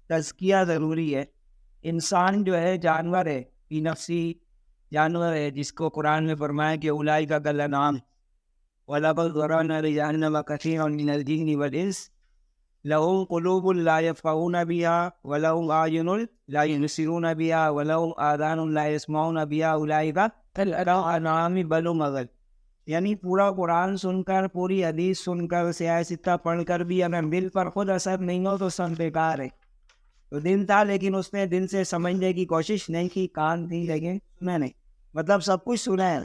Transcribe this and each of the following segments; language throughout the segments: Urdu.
تزکیہ ضروری ہے. انسان جو ہے جانور ہے، فی نفسی جانور ہے، جس کو قرآن میں فرمایا کہ اولئک کالانعام وَلَقَدْ ذَرَأْنَا لِجَهَنَّمَ كَثِيرًا مِنَ الْجِنِّ وَالْإِنسِ لَهُمْ قُلُوبٌ لَا يَفْقَهُونَ بِهَا وَلَهُمْ أَعْيُنٌ لَا يُبْصِرُونَ بِهَا وَلَهُمْ آذَانٌ لَا يَسْمَعُونَ بِهَا أُولَئِكَ كَالْأَنْعَامِ بَلْ هُمْ أَضَلُّ. یعنی پورا قرآن سن کر، پوری حدیث سن کر، سیاہ ستہ پڑھ کر بھی اگر دل پر خود اثر نہیں ہو تو سب بیکار ہے. تو دل تھا لیکن اس نے دل سے سمجھنے کی کوشش نہیں کی، کان تھی لیکن سنا نہیں، مطلب سب کچھ سنا ہے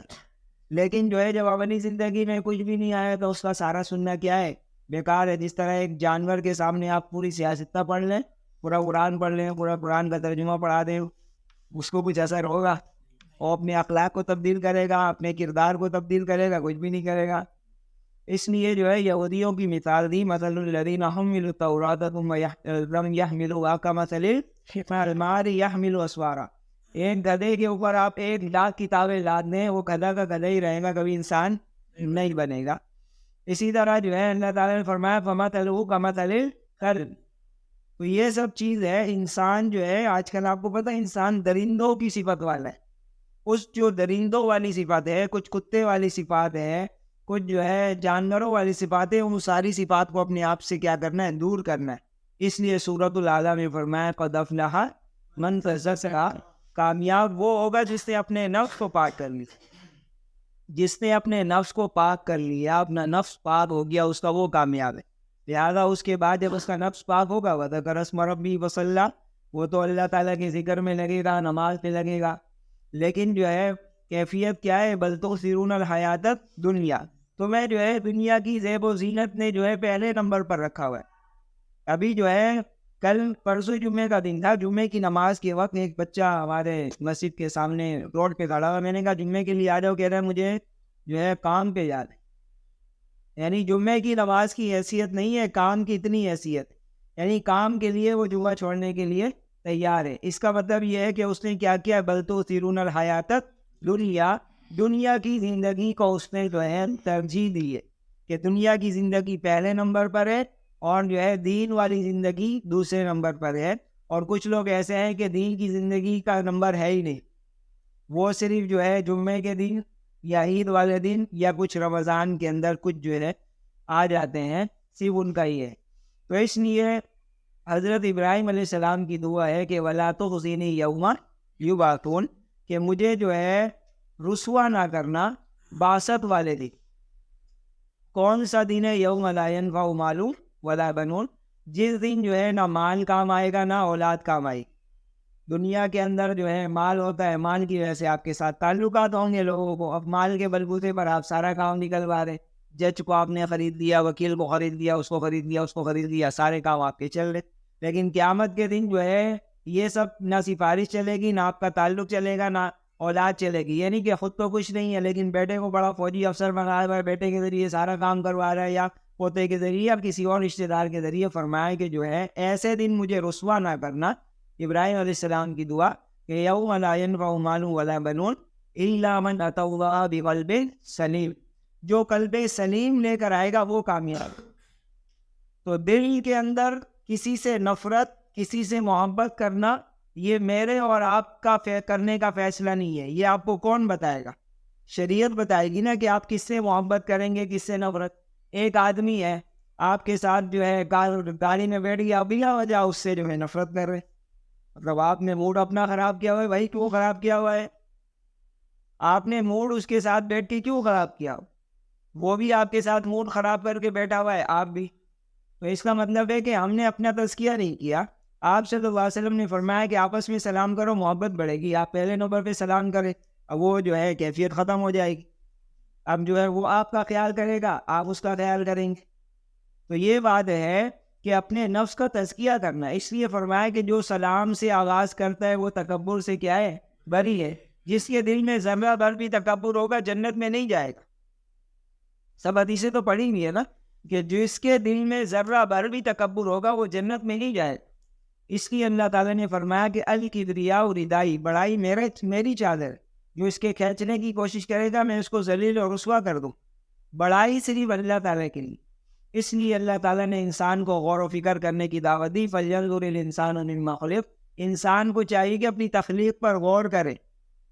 لیکن جو ہے جب اپنی زندگی میں کچھ بھی نہیں آیا تو اس کا سارا سننا کیا ہے؟ بیکار ہے. جس طرح ایک جانور کے سامنے آپ پوری سیاستہ پڑھ لیں، پورا قرآن پڑھ لیں، پورا قرآن کا ترجمہ پڑھا دیں، اس کو کچھ اثر ہوگا؟ وہ اپنے اخلاق کو تبدیل کرے گا، اپنے کردار کو تبدیل کرے گا؟ کچھ بھی نہیں کرے گا. اس لیے جو ہے یہودیوں کی مثال دی، مثل الذین حملوا التوراۃ ثم لم یحملوها کمثل الحمار یحمل اسفارا. ایک گدھے کے اوپر آپ 1,00,000 کتابیں لاد دیں، وہ گدھا کا گدھا ہی رہے گا، کبھی انسان نہیں بنے گا. اسی طرح جو ہے اللہ تعالیٰ نے فرمایا فَمَثَلُهُ كَمَثَلِ الْكَلْبِ. تو یہ سب چیز ہے. انسان جو ہے آج کل آپ کو پتہ ہے انسان درندوں کی صفت والا ہے. اس جو درندوں والی صفات ہے، کچھ کتے والی صفات ہے، کچھ جو ہے جانوروں والی صفات ہے، ان ساری صفات کو اپنے آپ سے کیا کرنا ہے؟ دور کرنا ہے. اس لیے سورۃ الاعلیٰ میں فرمایا قد افلح من تزکیٰ. کامیاب وہ ہوگا جس نے اپنے نفس کو پاک کر لی. جس نے اپنے نفس کو پاک کر لیا، اپنا نفس پاک ہو گیا، اس کا وہ کامیاب ہے. لہذا اس کے بعد جب اس کا نفس پاک ہوگا وذکر اسم ربہ فصلی، وہ تو اللہ تعالیٰ کے ذکر میں لگے گا، نماز پہ لگے گا. لیکن جو ہے کیفیت کیا ہے؟ بل تؤثرون الحیات الدنیا. تمہیں جو ہے دنیا کی زیب و زینت نے جو ہے پہلے نمبر پر رکھا ہوا ہے. ابھی جو ہے کل پرسوں جمعے کا دن تھا، جمعے کی نماز کے وقت ایک بچہ ہمارے مسجد کے سامنے روڈ پہ کھڑا ہوا. میں نے کہا جمعے کے لیے آ جاؤ. کہہ رہا ہے مجھے جو ہے کام پہ جانا ہے. یعنی جمعے کی نماز کی حیثیت نہیں ہے، کام کی اتنی حیثیت ہے. یعنی کام کے لیے وہ جمعہ چھوڑنے کے لیے تیار ہے. اس کا مطلب یہ ہے کہ اس نے کیا کیا؟ بل تؤثرون الحیات الدنیا. دنیا کی زندگی کو اس نے جو ہے ترجیح دی ہے کہ دنیا کی زندگی پہلے نمبر پر ہے اور جو ہے دین والی زندگی دوسرے نمبر پر ہے. اور کچھ لوگ ایسے ہیں کہ دین کی زندگی کا نمبر ہے ہی نہیں، وہ صرف جو ہے جمعے کے دن یا عید والے دن یا کچھ رمضان کے اندر کچھ جو ہے آ جاتے ہیں، صرف ان کا ہی ہے. تو اس لیے حضرت ابراہیم علیہ السلام کی دعا ہے کہ وَلَا تُخْزِنِي يَوْمَ يُبْعَثُونَ، کہ مجھے جو ہے رسوا نہ کرنا بعثت والے دن. کون سا دن ہے؟ یوم لا ينفع مال ولا بنون. جس دن جو ہے نہ مال کام آئے گا نہ اولاد کام آئے گی. دنیا کے اندر جو ہے مال ہوتا ہے، مال کی وجہ سے آپ کے ساتھ تعلقات ہوں گے لوگوں کو. اب مال کے بلبوتے پر آپ سارا کام نکلوا رہے. جج کو آپ نے خرید لیا، وکیل کو خرید لیا، اس کو خرید لیا، اس کو خرید لیا، سارے کام آپ کے چل رہے. لیکن قیامت کے دن جو ہے یہ سب نہ سفارش چلے گی، نہ آپ کا تعلق چلے گا، نہ اولاد چلے گی. یعنی کہ خود تو کچھ نہیں ہے لیکن بیٹے کو بڑا فوجی افسر بنا رہا ہے، بیٹے کے ذریعے سارا کام کروا رہا ہے، یا پوتے کے ذریعے یا کسی اور رشتہ دار کے ذریعے. فرمایا کہ جو ہے ایسے دن مجھے رسوا نہ کرنا. ابراہیم علیہ السلام کی دعا کہ یوم لا ينفع مال ولا بنون الا من اتى الله بقلب سلیم. جو قلب سلیم لے کر آئے گا وہ کامیاب. تو دل کے اندر کسی سے نفرت، کسی سے محبت کرنا، یہ میرے اور آپ کا کرنے کا فیصلہ نہیں ہے. یہ آپ کو کون بتائے گا؟ شریعت بتائے گی نا کہ آپ کس سے محبت کریں گے، کس سے نفرت. ایک آدمی ہے آپ کے ساتھ جو ہے گاڑی میں بیٹھ گیا، بلا وجہ اس سے جو ہے نفرت کر رہے. مطلب آپ نے موڈ اپنا خراب کیا ہوا ہے. بھائی کیوں خراب کیا ہوا ہے؟ آپ نے موڈ اس کے ساتھ بیٹھ کے کیوں خراب کیا؟ وہ بھی آپ کے ساتھ موڈ خراب کر کے بیٹھا ہوا ہے، آپ بھی. تو اس کا مطلب ہے کہ ہم نے اپنا تزکیہ نہیں کیا. آپ صلی اللہ علیہ وسلم نے فرمایا کہ آپس میں سلام کرو، محبت بڑھے گی. آپ پہلے نمبر پہ سلام کریں، اب وہ جو ہے کیفیت ختم ہو جائے گی. اب جو ہے وہ آپ کا خیال کرے گا، آپ اس کا خیال کریں گے. تو یہ بات ہے کہ اپنے نفس کا تزکیہ کرنا. اس لیے فرمایا کہ جو سلام سے آغاز کرتا ہے وہ تکبر سے کیا ہے؟ بری ہے. جس کے دل میں ذرہ بھر بھی تکبر ہوگا جنت میں نہیں جائے گا. سب حدیثیں تو پڑھی ہوئی ہے نا کہ جس کے دل میں ذرہ بھر بھی تکبر ہوگا وہ جنت میں نہیں جائے. اس لیے اللہ تعالیٰ نے فرمایا کہ الکبریاء ردائی، بڑائی میری چادر. جو اس کے کھینچنے کی کوشش کرے گا میں اس کو ذلیل اور رسوا کر دوں. بڑائی صرف اللہ تعالیٰ کے لیے. اس لیے اللہ تعالیٰ نے انسان کو غور و فکر کرنے کی دعوت دی. فَلْيَنظُرِ الْإِنسَانُ مِمَّا خُلِقَ. انسان کو چاہیے کہ اپنی تخلیق پر غور کرے.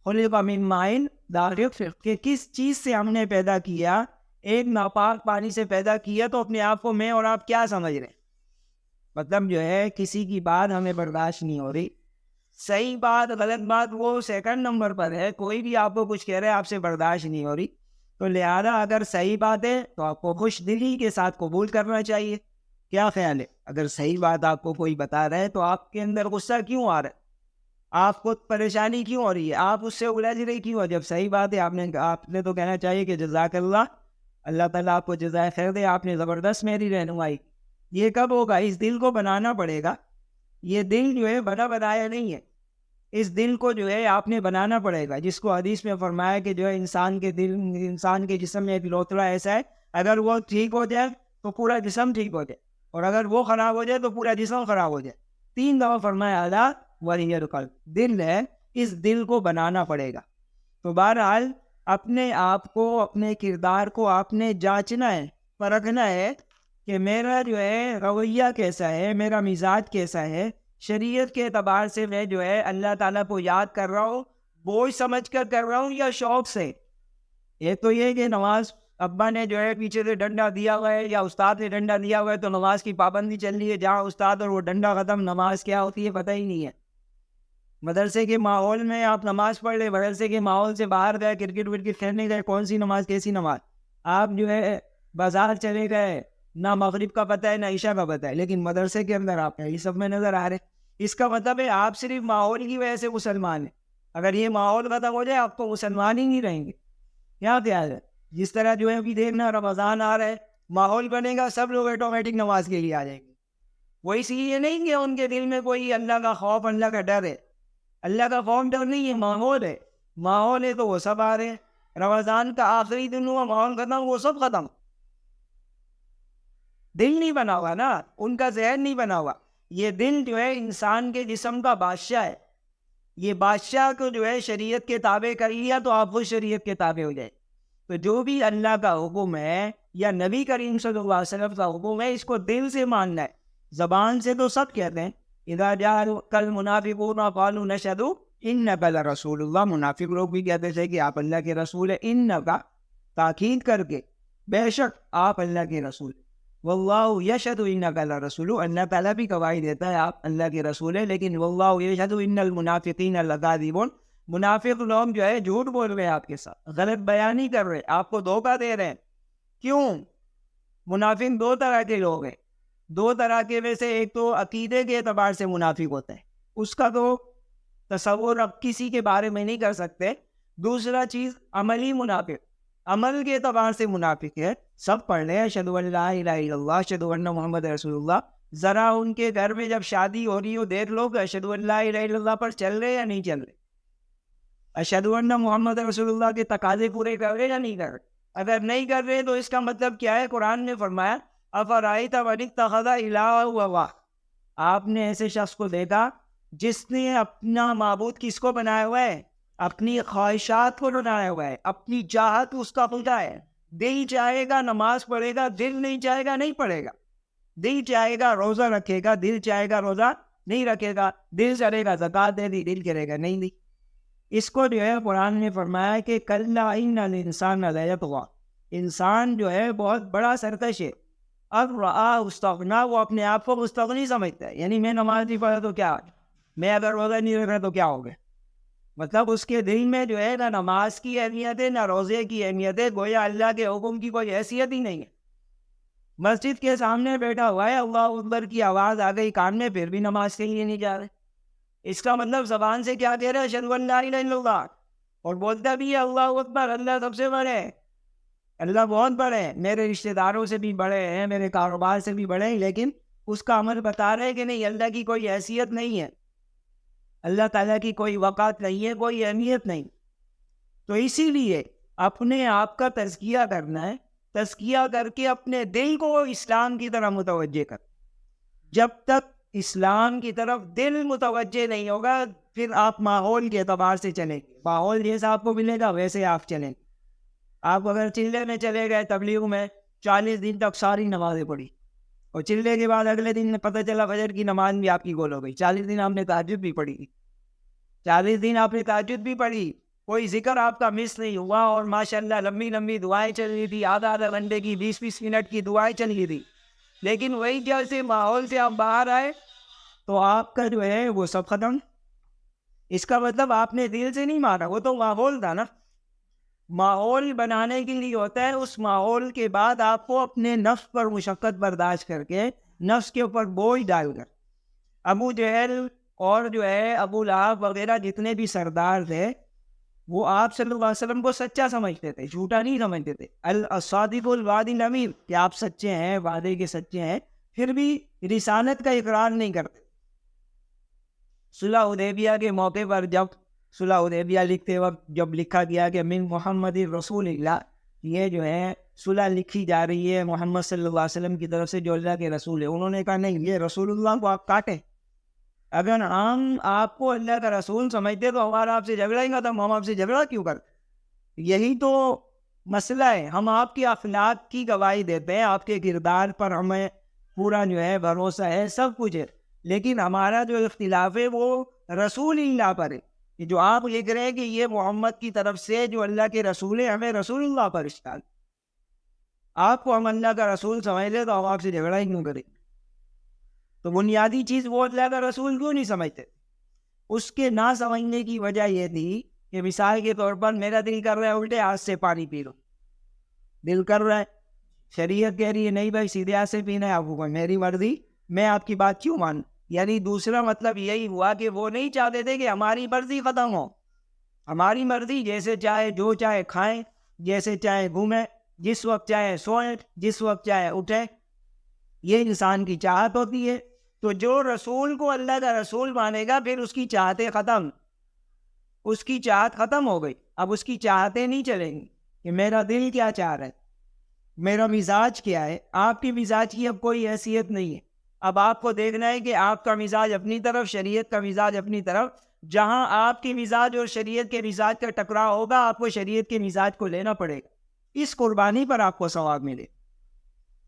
خُلِقَ مِن مَّاءٍ دَافِقٍ, کہ کس چیز سے ہم نے پیدا کیا. ایک ناپاک پانی سے پیدا کیا, تو اپنے آپ کو میں اور آپ کیا سمجھ رہے ہیں؟ مطلب جو ہے کسی کی بات ہمیں برداشت نہیں ہو رہی. صحیح بات غلط بات وہ سیکنڈ نمبر پر ہے. کوئی بھی آپ کو کچھ کہہ رہے ہیں, آپ سے برداشت نہیں ہو رہی, تو لہذا اگر صحیح بات ہے تو آپ کو خوش دلی کے ساتھ قبول کرنا چاہیے. کیا خیال ہے؟ اگر صحیح بات آپ کو کوئی بتا رہا ہے تو آپ کے اندر غصہ کیوں آ رہا ہے؟ آپ کو پریشانی کیوں ہو رہی ہے؟ آپ اس سے الجھ رہی کیوں ہو؟ جب صحیح بات ہے آپ نے تو کہنا چاہیے کہ جزاک اللہ, اللہ تعالیٰ آپ کو جزائے خیر دے, آپ نے زبردست میری رہنمائی. یہ کب ہوگا؟ اس دل کو بنانا پڑے گا. یہ دل جو ہے بنایا نہیں ہے. اس دل کو جو ہے آپ نے بنانا پڑے گا, جس کو حدیث میں فرمایا کہ جو ہے انسان کے جسم میں ایک لوتھڑا ایسا ہے, اگر وہ ٹھیک ہو جائے تو پورا جسم ٹھیک ہو جائے, اور اگر وہ خراب ہو جائے تو پورا جسم خراب ہو جائے. 3 دفعہ فرمایا اعلیٰ وہی القلب, دل ہے, اس دل کو بنانا پڑے گا. تو بہرحال اپنے آپ کو, اپنے کردار کو آپ نے جانچنا ہے, پرکھنا ہے کہ میرا جو ہے رویہ کیسا ہے, میرا مزاج کیسا ہے. شریعت کے اعتبار سے میں جو ہے اللہ تعالیٰ کو یاد کر رہا ہوں, بوجھ سمجھ کر کر رہا ہوں, یا شوق سے. ایک تو یہ کہ نماز ابا نے جو ہے پیچھے سے ڈنڈا دیا ہوا ہے, یا استاد نے ڈنڈا دیا ہوا ہے, تو نماز کی پابندی چل رہی ہے. جہاں استاد اور وہ ڈنڈا ختم, نماز کیا ہوتی ہے پتہ ہی نہیں ہے. مدرسے کے ماحول میں آپ نماز پڑھ لیں, مدرسے کے ماحول سے باہر گئے, کرکٹ ورکٹ کھیلنے گئے, کون سی نماز کیسی نماز. آپ جو ہے بازار چلے گئے, نہ مغرب کا پتہ ہے نہ عشاء کا پتہ ہے, لیکن مدرسے کے اندر آپ یہ سب میں نظر آ رہے. اس کا مطلب ہے آپ صرف ماحول کی وجہ سے مسلمان ہیں. اگر یہ ماحول ختم ہو جائے آپ تو مسلمان ہی نہیں رہیں گے. کیا خیال ہے؟ جس طرح جو ہے ابھی دیکھنا رمضان آ رہا ہے, ماحول بنے گا, سب لوگ آٹومیٹک نماز کے لیے آ جائیں گے. وہ اس لیے نہیں کہ ان کے دل میں کوئی اللہ کا خوف, اللہ کا ڈر ہے. اللہ کا خوف ڈر نہیں ہے, ماحول ہے. ماحول ہے تو وہ سب آ رہے ہیں. رمضان کا آخری دن ہوا, ماحول ختم, وہ سب ختم. دل نہیں بنا ہوا نا, ان کا ذہن نہیں بنا ہوا. یہ دل جو ہے انسان کے جسم کا بادشاہ ہے. یہ بادشاہ کو جو ہے شریعت کے تابع کر لیا تو آپ خود شریعت کے تابع ہو جائے. تو جو بھی اللہ کا حکم ہے یا نبی کریم صلی اللہ علیہ وسلم کا حکم ہے, اس کو دل سے ماننا ہے. زبان سے تو سب کہتے ہیں اذا جاءك المنافقون قالوا نشهد انك لرسول اللہ. منافق لوگ بھی کہتے تھے کہ آپ اللہ کے رسول ہیں. انکا تاکید کر کے, بے شک آپ اللہ کے رسول. واللہ یشہد انک لرسول, اللہ تعالیٰ بھی گواہی دیتا ہے آپ اللہ کے رسول ہیں. لیکن واللہ یشہد ان المنافقین لکاذبون, منافق لوگ جو ہے جھوٹ بول رہے ہیں آپ کے ساتھ, غلط بیانی کر رہے ہیں, آپ کو دھوکہ دے رہے ہیں. کیوں؟ منافق 2 طرح کے لوگ ہیں. 2 طرح کے میں سے ایک تو عقیدے کے اعتبار سے منافق ہوتا ہے, اس کا تو تصور اب کسی کے بارے میں نہیں کر سکتے. دوسرا چیز عملی منافق, عمل کے اعتبار سے منافق ہے. سب پڑھ رہے ہیں اشہد ان لا الہ الا اللہ, اشہد ان محمد رسول اللہ. ذرا ان کے گھر میں جب شادی ہو رہی ہو دیکھ لو کہ اشہد ان لا الہ الا اللہ پر چل رہے یا نہیں چل رہے. اشہد ان محمد رسول اللہ کے تقاضے پورے کر رہے یا نہیں کر رہے. اگر نہیں کر رہے تو اس کا مطلب کیا ہے؟ قرآن نے فرمایا افرأیت من اتخذ الہہ ہواہ, آپ نے ایسے شخص کو دیکھا جس نے اپنا معبود کس کو بنایا ہوا ہے؟ اپنی خواہشات کو بنایا ہوا ہے, اپنی چاہت اس کا خدا ہے. دل چاہے گا نماز پڑھے گا, دل نہیں چاہے گا نہیں پڑھے گا. دل چاہے گا روزہ رکھے گا, دل چاہے گا روزہ نہیں رکھے گا. دل چاہے گا زکوٰۃ دے دی, دل کرے گا نہیں دی. اس کو جو ہے قرآن نے فرمایا کہ کلا ان الانسان لیطغی, انسان جو ہے بہت بڑا سرکش ہے. اب رآہ استغنی, وہ اپنے آپ کو مستغنی سمجھتا ہے. یعنی میں نماز نہیں پڑھا تو کیا, میں اگر روزہ نہیں رکھ رہا تو کیا ہو گیا. مطلب اس کے دل میں جو ہے نہ نماز کی اہمیت ہے نہ روزے کی اہمیت ہے, گویا اللہ کے حکم کی کوئی حیثیت ہی نہیں ہے. مسجد کے سامنے بیٹھا ہوا ہے, اللہ اکبر کی آواز آ گئی کان میں, پھر بھی نماز کے لیے نہیں جا رہے. اس کا مطلب زبان سے کیا کہہ رہے ہیں؟ اشہد ان لا الہ الا اللہ, اور بولتا بھی ہے اللہ اکبر, اللہ سب سے بڑے ہیں, اللہ بہت بڑے ہیں, میرے رشتہ داروں سے بھی بڑے ہیں, میرے کاروبار سے بھی بڑے ہیں. لیکن اس کا عمل بتا رہے کہ نہیں, اللہ کی کوئی حیثیت نہیں ہے, اللہ تعالیٰ کی کوئی وقت نہیں ہے, کوئی اہمیت نہیں. تو اسی لیے اپنے آپ کا تزکیہ کرنا ہے. تزکیہ کر کے اپنے دل کو اسلام کی طرف متوجہ کر. جب تک اسلام کی طرف دل متوجہ نہیں ہوگا, پھر آپ ماحول کے اعتبار سے چلیں گے. ماحول جیسا آپ کو ملے گا ویسے آپ چلیں. آپ اگر چلے میں چلے گئے تبلیغ میں, 40 دن تک ساری نمازیں پڑھی, اور چلنے کے بعد اگلے دن پتہ چلا فجر کی نماز بھی آپ کی گول ہو گئی. 40 دن آپ نے تہجد بھی پڑھی, 40 دن آپ نے تہجد بھی پڑھی, کوئی ذکر آپ کا مس نہیں ہوا, اور ماشاءاللہ لمبی لمبی دعائیں چل رہی تھی, آدھا آدھا گھنٹے کی 20-20 منٹ کی دعائیں چل رہی تھی. لیکن وہی جیسے ماحول سے آپ باہر آئے تو آپ کا جو ہے وہ سب ختم. اس کا مطلب آپ نے دل سے نہیں مارا, وہ تو ماحول تھا نا. ماحول بنانے کے لیے ہوتا ہے, اس ماحول کے بعد آپ کو اپنے نفس پر مشقت برداشت کر کے, نفس کے اوپر بوجھ ڈال کر. ابو جہل اور جو ہے ابو لہب وغیرہ جتنے بھی سردار تھے, وہ آپ صلی اللہ علیہ وسلم کو سچا سمجھتے تھے, جھوٹا نہیں سمجھتے تھے. الصادق الوعد الامین, کہ آپ سچے ہیں, وعدے کے سچے ہیں, پھر بھی رسالت کا اقرار نہیں کرتے. صلح حدیبیہ کے موقع پر جب صلح حدیبیہ لکھتے وقت جب لکھا گیا کہ من محمد رسول اللہ, یہ جو ہے صلح لکھی جا رہی ہے محمد صلی اللہ علیہ وسلم کی طرف سے جو اللہ کے رسول ہے, انہوں نے کہا نہیں, یہ رسول اللہ کو آپ کاٹیں. اگر ہم آپ کو اللہ کا رسول سمجھتے تو ہمارا آپ سے جھگڑا ہی نہ تھا, ہم آپ سے جھگڑا کیوں کرتے؟ یہی تو مسئلہ ہے. ہم آپ کی اخلاق کی گواہی دیتے ہیں, آپ کے کردار پر ہمیں پورا جو ہے بھروسہ ہے, سب کچھ ہے, لیکن ہمارا جو اختلاف ہے وہ رسول اللہ پر ہے. جو آپ لکھ رہے ہیں کہ یہ محمد کی طرف سے جو اللہ کے رسول ہے, ہمیں رسول اللہ پر اشکال. آپ کو ہم اللہ کا رسول سمجھ لے تو ہم آپ سے جھگڑا ہی کیوں کریں؟ تو بنیادی چیز وہ اللہ کا رسول کیوں نہیں سمجھتے؟ اس کے نہ سمجھنے کی وجہ یہ تھی کہ مثال کے طور پر میرا دل کر رہا ہے الٹے ہاتھ سے پانی پی لو, دل کر رہا ہے, شریعت کہہ رہی ہے نہیں بھائی سیدھے ہاتھ سے پینا ہے, آپ کو میری مرضی, میں آپ کی بات کیوں مانوں؟ یعنی دوسرا مطلب یہی ہوا کہ وہ نہیں چاہتے تھے کہ ہماری مرضی ختم ہو. ہماری مرضی, جیسے چاہے جو چاہے کھائیں, جیسے چاہے گھومیں, جس وقت چاہے سوئیں, جس وقت چاہے اٹھیں, یہ انسان کی چاہت ہوتی ہے. تو جو رسول کو اللہ کا رسول مانے گا پھر اس کی چاہتیں ختم, اس کی چاہت ختم ہو گئی. اب اس کی چاہتیں نہیں چلیں گی کہ میرا دل کیا چاہ رہا ہے, میرا مزاج کیا ہے. آپ کی مزاج کی اب کوئی حیثیت نہیں ہے. اب آپ کو دیکھنا ہے کہ آپ کا مزاج اپنی طرف, شریعت کا مزاج اپنی طرف. جہاں آپ کی مزاج اور شریعت کے مزاج کا ٹکراؤ ہوگا, آپ کو شریعت کے مزاج کو لینا پڑے گا. اس قربانی پر آپ کو ثواب ملے.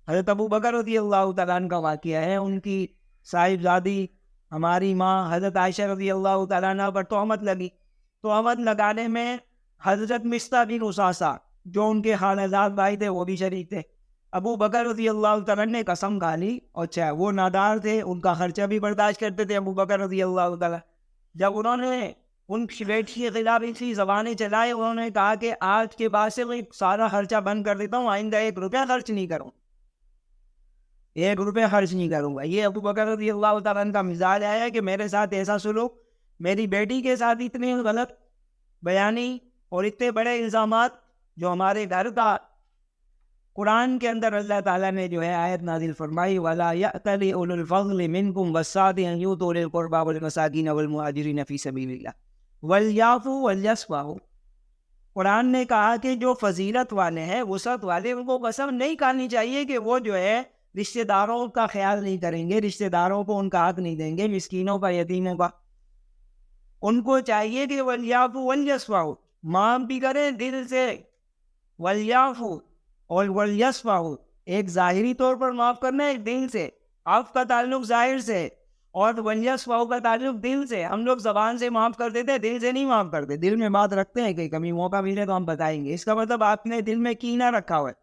حضرت ابو بکر رضی اللہ تعالیٰ عنہ کا واقعہ ہے, ان کی صاحبزادی ہماری ماں حضرت عائشہ رضی اللہ تعالیٰ عنہ پر تہمت لگی. تہمت لگانے میں حضرت مصطح بن اساسہ جو ان کے خالہ زاد بھائی تھے وہ بھی شریک تھے. ابو بکر رضی اللہ تعالیٰ نے قسم کھا لی, اور چاہے وہ نادار تھے, ان کا خرچہ بھی برداشت کرتے تھے ابو بکر رضی اللہ تعالیٰ. جب انہوں نے ان کی بیٹی کے خلاف ایسی زبانیں چلائے, انہوں نے کہا کہ آج کے بعد سے میں سارا خرچہ بند کر دیتا ہوں, آئندہ 1 روپیہ خرچ نہیں کروں, 1 روپیہ خرچ نہیں کروں گا. یہ ابو بکر رضی اللہ تعالیٰ کا مزاج آیا کہ میرے ساتھ ایسا سلوک, میری بیٹی کے ساتھ اتنے غلط بیانی اور اتنے بڑے الزامات جو ہمارے گھر کا. قرآن کے اندر اللہ تعالیٰ نے جو ہے آیت نازل فرمائی, وَلَا يَأْتَلِ أُولُو الْفَضْلِ مِنْكُمْ وَالسَّعَةِ أَنْ يُؤْتُوا أُولِي الْقُرْبَى وَالْمَسَاكِينَ وَالْمُهَاجِرِينَ فِي سَبِيلِ اللَّهِ وَلْيَعْفُوا وَلْيَصْفَحُوا. قرآن نے کہا کہ جو فضیلت والے ہیں, وسعت والے, ان کو قسم نہیں کھانی چاہیے کہ وہ جو ہے رشتہ داروں کا خیال نہیں کریں گے, رشتہ داروں کو ان کا حق نہیں دیں گے, مسکینوں کا, یتیموں کا. ان کو چاہیے کہ وَلْيَعْفُوا وَلْيَصْفَحُوا, معاف بھی کریں دل سے, وَلْيَعْفُوا اور وَلْيَصْفَحُوا, ایک ظاہری طور پر معاف کرنا, ایک دل سے. عفو کا تعلق ظاہر سے, اور وَلْيَصْفَحُوا کا تعلق دل سے. ہم لوگ زبان سے معاف کر دیتے, دل سے نہیں معاف کرتے. دل میں بات رکھتے ہیں کہ کبھی موقع ملے تو ہم بتائیں گے. اس کا مطلب آپ نے دل میں کینہ رکھا ہوا ہے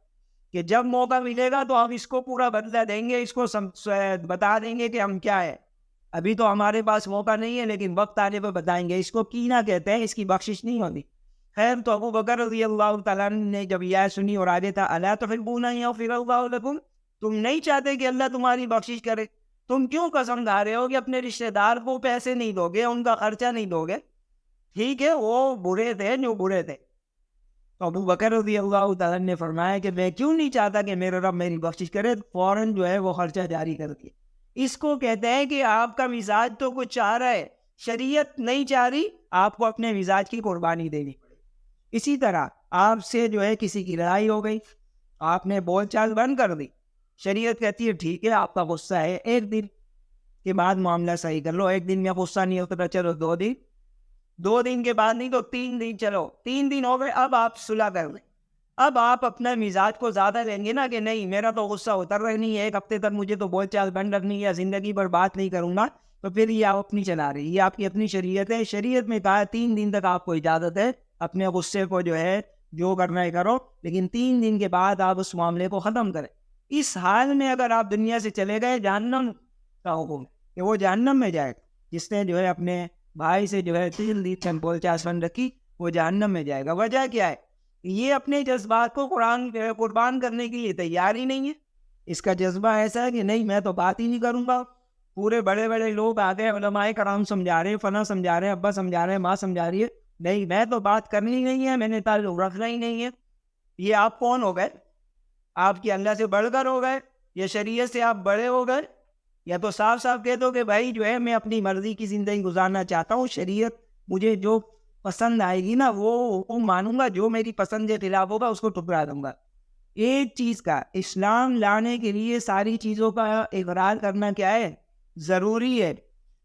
کہ جب موقع ملے گا تو ہم اس کو پورا بدلہ دیں گے, اس کو بتا دیں گے کہ ہم کیا ہے. ابھی تو ہمارے پاس موقع نہیں ہے, لیکن وقت آنے پہ بتائیں گے. اس کو کینہ کہتے ہیں, اس کی بخشش نہیں ہوتی. خیر, تو ابو بکر رضی اللہ تعالیٰ نے جب یہ سنی اور آگے تھا الا تحبون ان یغفر اللہ لکم, تم نہیں چاہتے کہ اللہ تمہاری بخشش کرے, تم کیوں قسم کھا رہے ہو کہ اپنے رشتہ دار کو پیسے نہیں دو گے, ان کا خرچہ نہیں دو گے؟ ٹھیک ہے, وہ برے تھے جو برے تھے. تو ابو بکر رضی اللہ تعالیٰ نے فرمایا کہ میں کیوں نہیں چاہتا کہ میرا رب میری بخشش کرے, فوراً جو ہے وہ خرچہ جاری کر دیا. اس کو کہتے ہیں کہ آپ کا مزاج تو کچھ چاہ رہا ہے, شریعت نہیں چاہ رہی, آپ کو اپنے مزاج کی قربانی دینی پڑے. اسی طرح آپ سے جو ہے کسی کی لڑائی ہو گئی, آپ نے بول چال بند کر دی, شریعت کہتی ہے ٹھیک ہے آپ کا غصہ ہے, 1 دن کے بعد معاملہ صحیح کر لو. 1 دن میں غصہ نہیں ہوتا, چلو 2 دن, 2 دن کے بعد نہیں تو 3 دن, چلو 3 دن ہو گئے, اب آپ صلح کر لیں. اب آپ اپنا مزاج کو زیادہ لیں گے نا کہ نہیں میرا تو غصہ اتر رہا نہیں ہے، ایک ہفتے تک مجھے تو بول چال بند رکھنی ہے، زندگی بھر بات نہیں کروں گا، تو پھر یہ آپ اپنی چلا رہی، یہ آپ کی اپنی شریعت ہے. شریعت میں کہا 3 دن تک آپ کو اجازت ہے اپنے غصے کو جو ہے جو کرنا ہے کرو، لیکن 3 دن کے بعد آپ اس معاملے کو ختم کریں. اس حال میں اگر آپ دنیا سے چلے گئے، جہنم کا حکم کہ وہ جہنم میں جائے. جس نے جو ہے اپنے بھائی سے جو ہے تیل دی بول چاسن رکھی، وہ جہنم میں جائے گا. وجہ کیا ہے؟ یہ اپنے جذبات کو قربان کرنے کے لیے تیار ہی نہیں ہے. اس کا جذبہ ایسا ہے کہ نہیں میں تو بات ہی نہیں کروں گا. پورے بڑے بڑے لوگ آگے علماء کرام سمجھا رہے ہیں، فلاں سمجھا رہے ہیں، ابا سمجھا رہے ہیں، ماں سمجھا رہی ہے، نہیں میں تو بات کرنی ہی نہیں ہے، میں نے تعلق رکھنا ہی نہیں ہے. یہ آپ کون ہو گئے؟ آپ کی اللہ سے بڑھ کر ہو گئے یا شریعت سے آپ بڑے ہو گئے؟ یا تو صاف صاف کہہ دو کہ بھائی جو ہے میں اپنی مرضی کی زندگی گزارنا چاہتا ہوں، شریعت مجھے جو پسند آئے گی نا وہ مانوں گا، جو میری پسند کے خلاف ہوگا اس کو ٹکرا دوں گا. ایک چیز کا اسلام لانے کے لیے ساری چیزوں کا اقرار کرنا کیا ہے؟ ضروری ہے.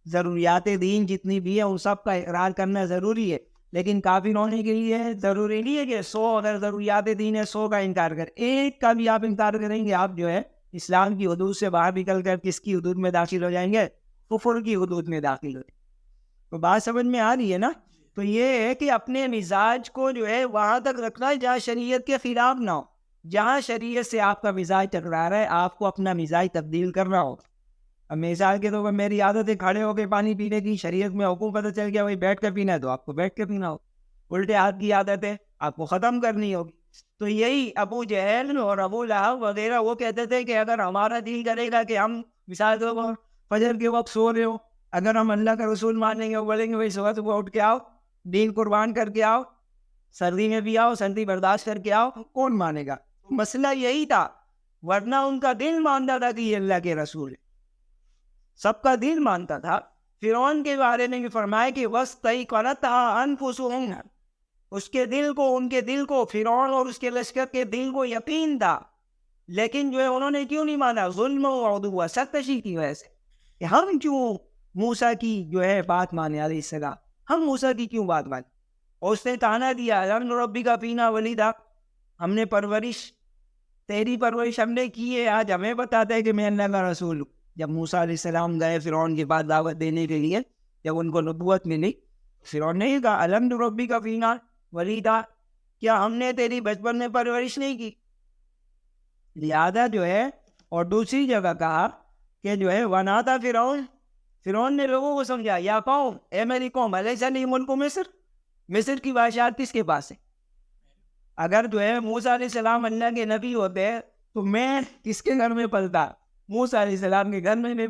ضروریات دین جتنی بھی ہیں ان سب کا اقرار کرنا ضروری ہے، لیکن کافر ہونے کے لیے ضروری نہیں ہے کہ 100 اگر ضروریات دین ہے 100 کا انکار کر، ایک کا بھی آپ انکار کریں گے آپ جو ہے اسلام کی حدود سے باہر نکل کر کس کی حدود میں داخل ہو جائیں گے؟ کفر کی حدود میں داخل ہو جائیں گے. تو بات سمجھ میں آ رہی ہے نا؟ تو یہ ہے کہ اپنے مزاج کو جو ہے وہاں تک رکھنا ہے جہاں شریعت کے خلاف نہ ہو. جہاں شریعت سے آپ کا مزاج ٹکرا رہا ہے آپ کو اپنا مزاج تبدیل کرنا ہو. اب مثال کے طور پر میری عادت ہے کھڑے ہو کے پانی پینے کی، شریعت میں حکم پتہ چل گیا بھائی بیٹھ کے پینا ہے تو آپ کو بیٹھ کے پینا ہو. الٹے ہاتھ کی عادت ہے آپ کو ختم کرنی ہوگی. تو یہی ابو جہل اور ابو لہب وغیرہ وہ کہتے تھے کہ اگر ہمارا دل کرے گا کہ ہم مثال کے طور پر فجر کے وقت سو رہے ہو، اگر ہم اللہ کا رسول مانیں گے بولیں گے بھائی صبح اٹھ کے آؤ، دین قربان کر کے آؤ، سردی میں بھی آؤ، سردی برداشت کر کے آؤ، کون مانے گا؟ مسئلہ یہی تھا. ورنہ ان کا دل مانتا تھا کہ یہ اللہ کے رسول ہے، سب کا دل مانتا تھا. فرعون کے بارے میں بھی فرمایا کہ وَاسْتَيْقَنَتْهَا أَنفُسُهُمْ، اس کے دل کو، ان کے دل کو، فرعون اور اس کے لشکر کے دل کو یقین تھا، لیکن جو ہے انہوں نے کیوں نہیں مانا؟ ظلم و عدو، سرکشی کی وجہ سے. کہ ہم کیوں موسیٰ کی جو ہے بات مانے علیہ السلام، ہم موسیٰ کی کیوں بات مانے؟ اور اس نے تانا دیا الم نربک فینا ولیدا، ہم نے پرورش، تیری پرورش ہم نے کی ہے، آج ہمیں بتاتا ہے کہ میں اللہ کا رسول ہوں. جب موسیٰ علیہ السلام گئے فرعون کے بعد دعوت دینے کے لیے، جب ان کو نبوت ملی، فرعون نے کہا الم نربک فینا ولیدا، کیا ہم نے تیری بچپن میں پرورش نہیں کی؟ لہذا جو ہے، اور دوسری جگہ کہا کہ جو ہے ونادا فرعون نے لوگوں کو سمجھا یا قوم، اے میری قوم، الیس لی ملک مصر، مصر کی بادشاہت کس کے پاس ہے؟ اگر جو ہے موسیٰ علیہ السلام اللہ کے نبی ہوتے تو میں کس کے گھر میں پلتا؟ موسیٰ علیہ السلام کے گھر میں